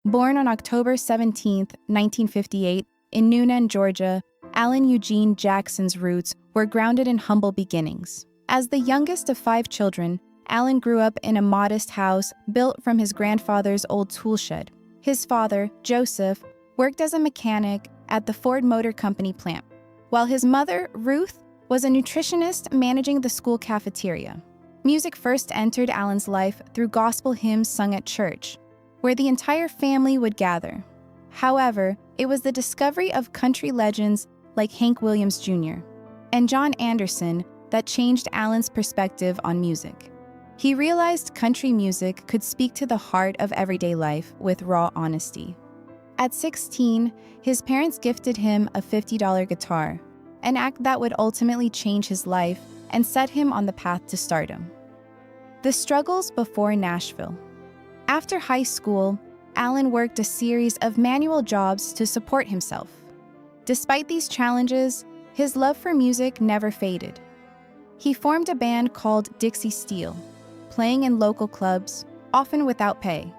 Born on October 17, 1958, in Newnan, Georgia, Alan Eugene Jackson's roots were grounded in humble beginnings. As the youngest of 5 children, Alan grew up in a modest house built from his grandfather's old tool shed. His father, Joseph, worked as a mechanic at the Ford Motor Company plant, while his mother, Ruth, was a nutritionist managing the school cafeteria. Music first entered Alan's life through gospel hymns sung at church, where the entire family would gather. However, it was the discovery of country legends like Hank Williams Jr. and John Anderson that changed Alan's perspective on music. He realized country music could speak to the heart of everyday life with raw honesty. At 16, his parents gifted him a $50 guitar, an act that would ultimately change his life and set him on the path to stardom. The struggles before Nashville. After high school, Alan worked a series of manual jobs to support himself. Despite these challenges, his love for music never faded. He formed a band called Dixie Steel, playing in local clubs, often without pay.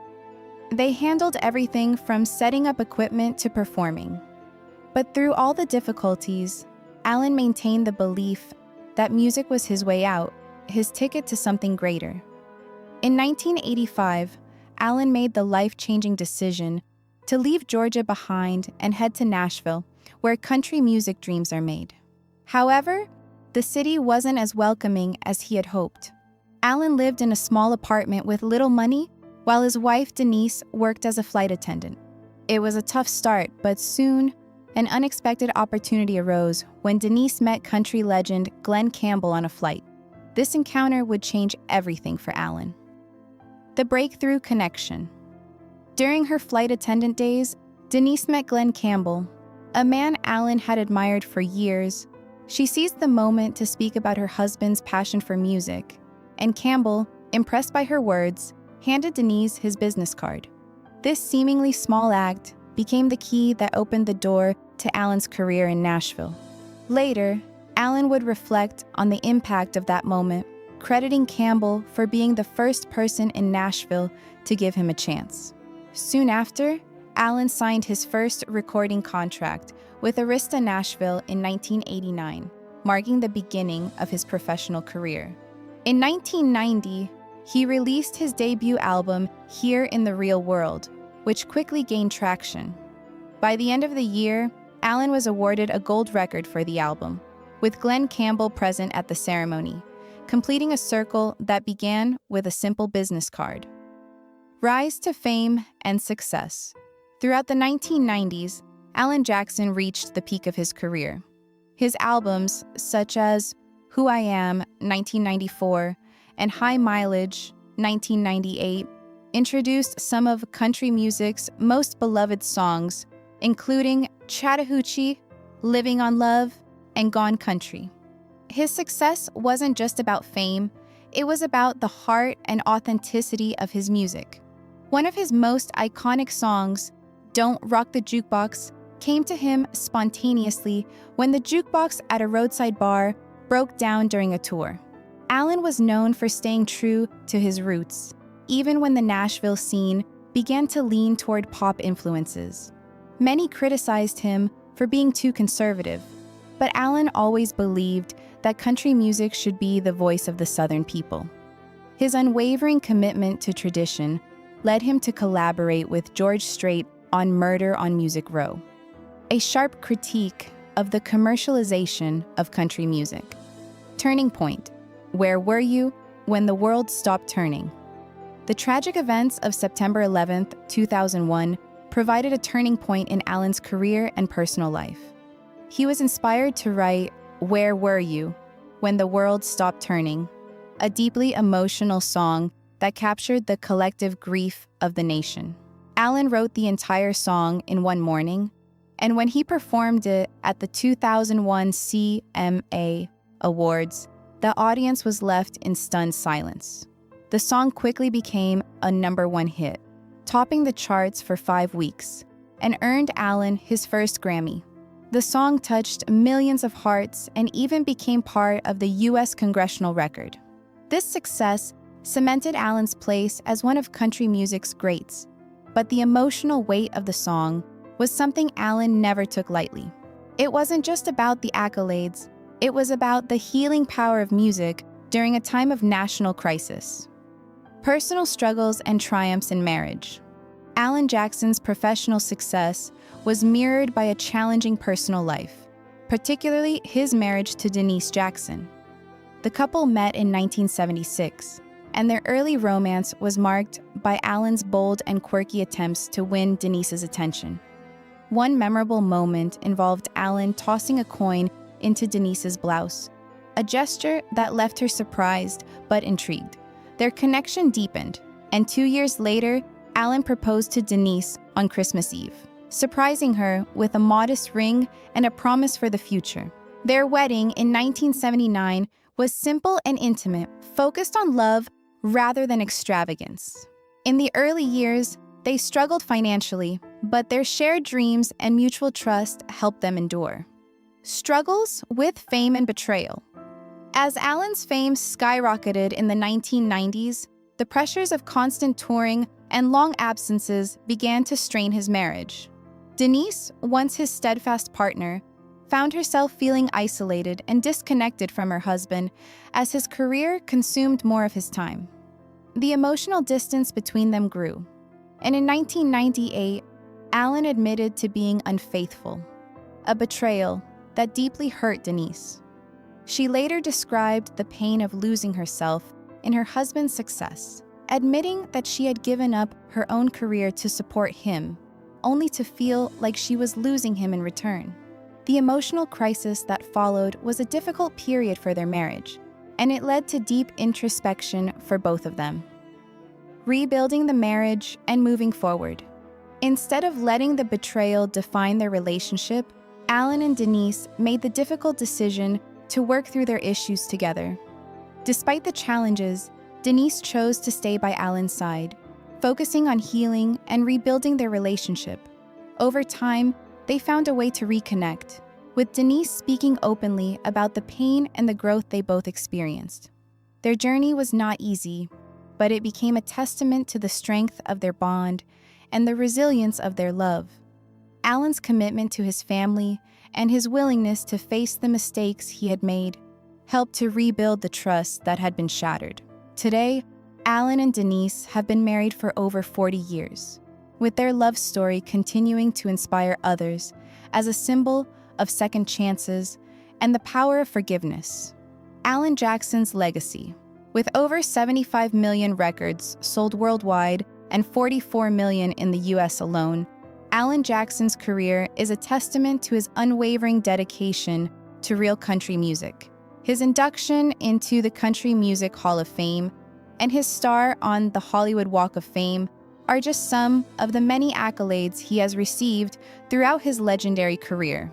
They handled everything from setting up equipment to performing. But through all the difficulties, Alan maintained the belief that music was his way out, his ticket to something greater. In 1985, Alan made the life-changing decision to leave Georgia behind and head to Nashville, where country music dreams are made. However, the city wasn't as welcoming as he had hoped. Alan lived in a small apartment with little money, while his wife, Denise, worked as a flight attendant. It was a tough start, but soon, an unexpected opportunity arose when Denise met country legend Glen Campbell on a flight. This encounter would change everything for Alan. The breakthrough connection. During her flight attendant days, Denise met Glen Campbell, a man Alan had admired for years. She seized the moment to speak about her husband's passion for music, and Campbell, impressed by her words, handed Denise his business card. This seemingly small act became the key that opened the door to Alan's career in Nashville. Later, Alan would reflect on the impact of that moment, crediting Campbell for being the first person in Nashville to give him a chance. Soon after, Alan signed his first recording contract with Arista Nashville in 1989, marking the beginning of his professional career. In 1990, he released his debut album, Here in the Real World, which quickly gained traction. By the end of the year, Alan was awarded a gold record for the album, with Glen Campbell present at the ceremony, completing a circle that began with a simple business card. Rise to fame and success. Throughout the 1990s, Alan Jackson reached the peak of his career. His albums, such as Who I Am, 1994, and High Mileage, 1998, introduced some of country music's most beloved songs, including Chattahoochee, Living on Love, and Gone Country. His success wasn't just about fame, it was about the heart and authenticity of his music. One of his most iconic songs, Don't Rock the Jukebox, came to him spontaneously when the jukebox at a roadside bar broke down during a tour. Alan was known for staying true to his roots, even when the Nashville scene began to lean toward pop influences. Many criticized him for being too conservative, but Alan always believed that country music should be the voice of the Southern people. His unwavering commitment to tradition led him to collaborate with George Strait on Murder on Music Row, a sharp critique of the commercialization of country music. Turning point. Where were you when the world stopped turning? The tragic events of September 11, 2001, provided a turning point in Alan's career and personal life. He was inspired to write Where Were You When the World Stopped Turning, a deeply emotional song that captured the collective grief of the nation. Alan wrote the entire song in one morning, and when he performed it at the 2001 CMA Awards, the audience was left in stunned silence. The song quickly became a #1 hit, topping the charts for 5 weeks, and earned Alan his first Grammy. The song touched millions of hearts and even became part of the U.S. congressional record. This success cemented Alan's place as one of country music's greats. but the emotional weight of the song was something Alan never took lightly. It wasn't just about the accolades, it was about the healing power of music during a time of national crisis. Personal struggles and triumphs in marriage. Alan Jackson's professional success was mirrored by a challenging personal life, particularly his marriage to Denise Jackson. The couple met in 1976, and their early romance was marked by Alan's bold and quirky attempts to win Denise's attention. One memorable moment involved Alan tossing a coin into Denise's blouse, a gesture that left her surprised but intrigued. Their connection deepened, and 2 years later, Alan proposed to Denise on Christmas Eve, surprising her with a modest ring and a promise for the future. Their wedding in 1979 was simple and intimate, focused on love rather than extravagance. In the early years, they struggled financially, but their shared dreams and mutual trust helped them endure. Struggles with fame and betrayal. As Alan's fame skyrocketed in the 1990s, the pressures of constant touring and long absences began to strain his marriage. Denise, once his steadfast partner, found herself feeling isolated and disconnected from her husband as his career consumed more of his time. The emotional distance between them grew, and in 1998, Alan admitted to being unfaithful, a betrayal that deeply hurt Denise. She later described the pain of losing herself in her husband's success, admitting that she had given up her own career to support him, only to feel like she was losing him in return. The emotional crisis that followed was a difficult period for their marriage, and it led to deep introspection for both of them. Rebuilding the marriage and moving forward. Instead of letting the betrayal define their relationship, Alan and Denise made the difficult decision to work through their issues together. Despite the challenges, Denise chose to stay by Alan's side, focusing on healing and rebuilding their relationship. Over time, they found a way to reconnect, with Denise speaking openly about the pain and the growth they both experienced. Their journey was not easy, but it became a testament to the strength of their bond and the resilience of their love. Alan's commitment to his family and his willingness to face the mistakes he had made helped to rebuild the trust that had been shattered. Today, Alan and Denise have been married for over 40 years, with their love story continuing to inspire others as a symbol of second chances and the power of forgiveness. Alan Jackson's legacy. With over 75 million records sold worldwide and 44 million in the US alone, Alan Jackson's career is a testament to his unwavering dedication to real country music. His induction into the Country Music Hall of Fame and his star on the Hollywood Walk of Fame are just some of the many accolades he has received throughout his legendary career.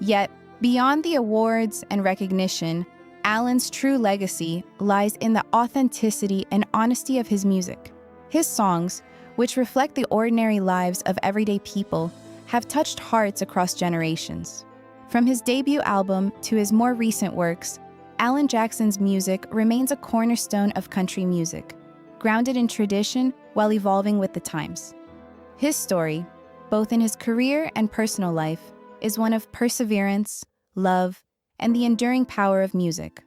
Yet, beyond the awards and recognition, Alan's true legacy lies in the authenticity and honesty of his music. His songs, which reflect the ordinary lives of everyday people, have touched hearts across generations. From his debut album to his more recent works, Alan Jackson's music remains a cornerstone of country music, grounded in tradition while evolving with the times. His story, both in his career and personal life, is one of perseverance, love, and the enduring power of music.